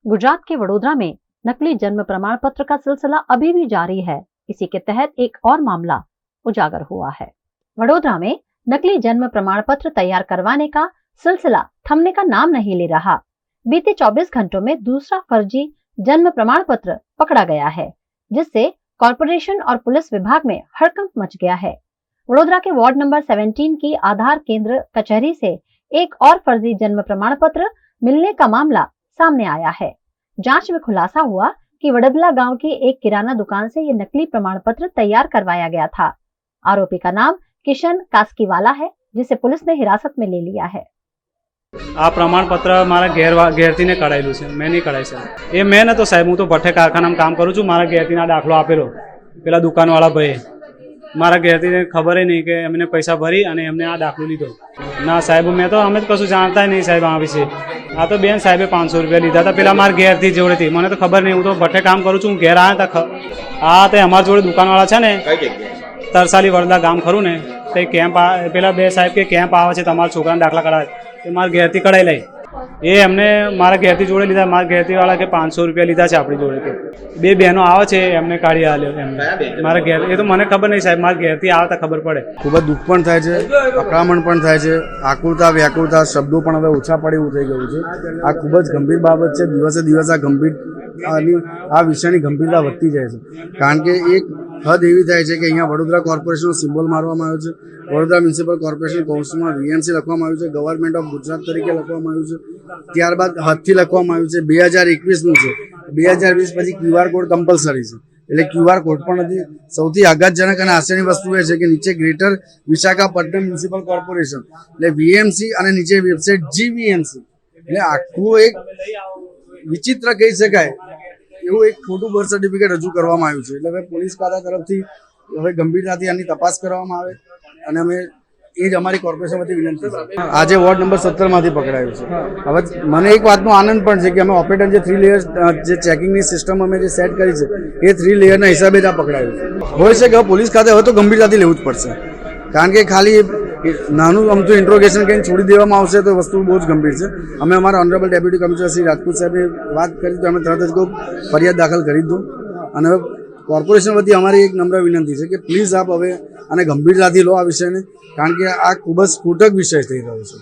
गुजरात के वडोदरा में नकली जन्म प्रमाण पत्र का सिलसिला अभी भी जारी है। इसी के तहत एक और मामला उजागर हुआ है। वडोदरा में नकली जन्म प्रमाण पत्र तैयार करवाने का सिलसिला थमने का नाम नहीं ले रहा। बीते 24 घंटों में दूसरा फर्जी जन्म प्रमाण पत्र पकड़ा गया है, जिससे कॉर्पोरेशन और पुलिस विभाग में हड़कंप मच गया है। वडोदरा के वार्ड नंबर 17 की आधार केंद्र कचहरी से एक और फर्जी जन्म प्रमाण पत्र मिलने का मामला सामने आया है। जांच में खुलासा हुआ कि वडदला गांव की एक किराना दुकान से ये नकली प्रमाण पत्र तैयार करवाया गया था। आरोपी का नाम किशन कास्कीवाला है, जिसे पुलिस ने हिरासत में ले लिया है। आ प्रमाण पत्र मारा घेरथी ने कढ़ायेलू छे, मैं नहीं कढ़ाई सर। ए मैं तो साहेब हूँ तो भट्टे कारखानामां काम करूँ छूं। मारा घेरथी ना दाखलो आपेलो पेला दुकानवाळा भाई। मारा घेरथी ने खबर ही नहीं कि एमने पैसा भरी अने एमने आ दाखलो लीधो। ना साहेब मैं तो अमे कशुं जाणता ही नहीं साहेब आ विषे। आ तो बेन साहेबे 500 रुपया लीधा था पेला मार घेरथी जोड़ेथी। मने तो खबर नहीं, हूँ तो भट्टे काम करूँ छूं। घेर आया था आ ते अमार जोड़े दुकानवाळा छे ने तरसाली वडदला गाम खरू ने ते केम्प पेला बे साहेब के केम्प आवे छे तमारा छोकराने दाखला कढावे ते मार घेरथी कढाई लई। ए एमने मारा घेरथी जोड़े लीधा। मारा घेरथी वाला के 500 रुपया लीधा छे आपणी जोड़े। के बे बहनों आवे छे एमने काढी आल्यो एमने मारा घेर। ए तो मने खबर नहीं साहेब, मारा घेरथी आवे तो खबर पड़े। खूब दुख पण थाय छे, अकळामण पण थाय छे, आकुलता व्याकुलता शब्दों पण हवे ओछा पड़े एवुं थई गयुं छे। आ खूब ज गंभीर बाबत छे। दिवसे दिवस आ गंभीर आ विषयनी गंभीरता વધતી જાય છે। કારણ કે એક હદ એવી થાય છે કે અહીંયા વડોદરા કોર્પોરેશનનો સિમ્બોલ મારવામાં આવ્યો છે। વડોદરા મ્યુનિસિપલ કોર્પોરેશન કૌંસમાં વીએમસી લખવામાં આવ્યું છે, ગવર્મેન્ટ ઓફ ગુજરાત તરીકે લખવામાં આવ્યું છે। ત્યારબાદ હદથી લખવામાં આવ્યું છે 2021નું છે। 2020 પછી ક્યુઆર કોડ કમ્પલસરી છે, એટલે ક્યુઆર કોડ પણ નથી। સૌથી આઘાતજનક અને આશ્ચર્યની વસ્તુ એ છે કે નીચે ગ્રેટર વિશાખાપટ્ટનમ મ્યુનિસિપલ કોર્પોરેશન એટલે વીએમસી અને નીચે વેબસાઇટ જીવીએમસી, એટલે આખું એક વિચિત્ર કહી શકાય એવું એક ખોટું બર્થ સર્ટિફિકેટ રજૂ કરવામાં આવ્યું છે। એટલે હવે પોલીસ ખાતા તરફથી હવે ગંભીરતાથી આની તપાસ કરવામાં આવે અને અમે એ જ અમારી કોર્પોરેશન વતી વિનંતી છે। આજે વોર્ડ નંબર 17 માંથી પકડાયું છે। હવે મને એક વાતનો આનંદ પણ છે કે અમે ઓપરેટર જે 3 લેયર જે ચેકિંગની સિસ્ટમ અમે જે સેટ કરી છે એ 3 લેયરના હિસાબે જ આ પકડાયું છે। હોય છે કે પોલીસ ખાતે હવે તો ગંભીરતાથી લેવું જ પડશે, કારણ કે ખાલી નાનું અમથું ઇન્ટ્રોગેશન કરીને છોડી દેવામાં આવશે તો વસ્તુ બહુ જ ગંભીર છે। અમે અમારા honourable deputy commissioner Shri Rajput સાહેબે વાત કરી તો અમે તરત જ કોઈ ફરિયાદ દાખલ કરી દો। અને હવે કોર્પોરેશન વતી અમારી એક નમ્ર વિનંતી છે કે પ્લીઝ આપ હવે આને ગંભીરતાથી લો આ વિષયને, કારણ કે આ ખૂબ જ સ્ફોટક વિષય થઈ રહ્યો છે।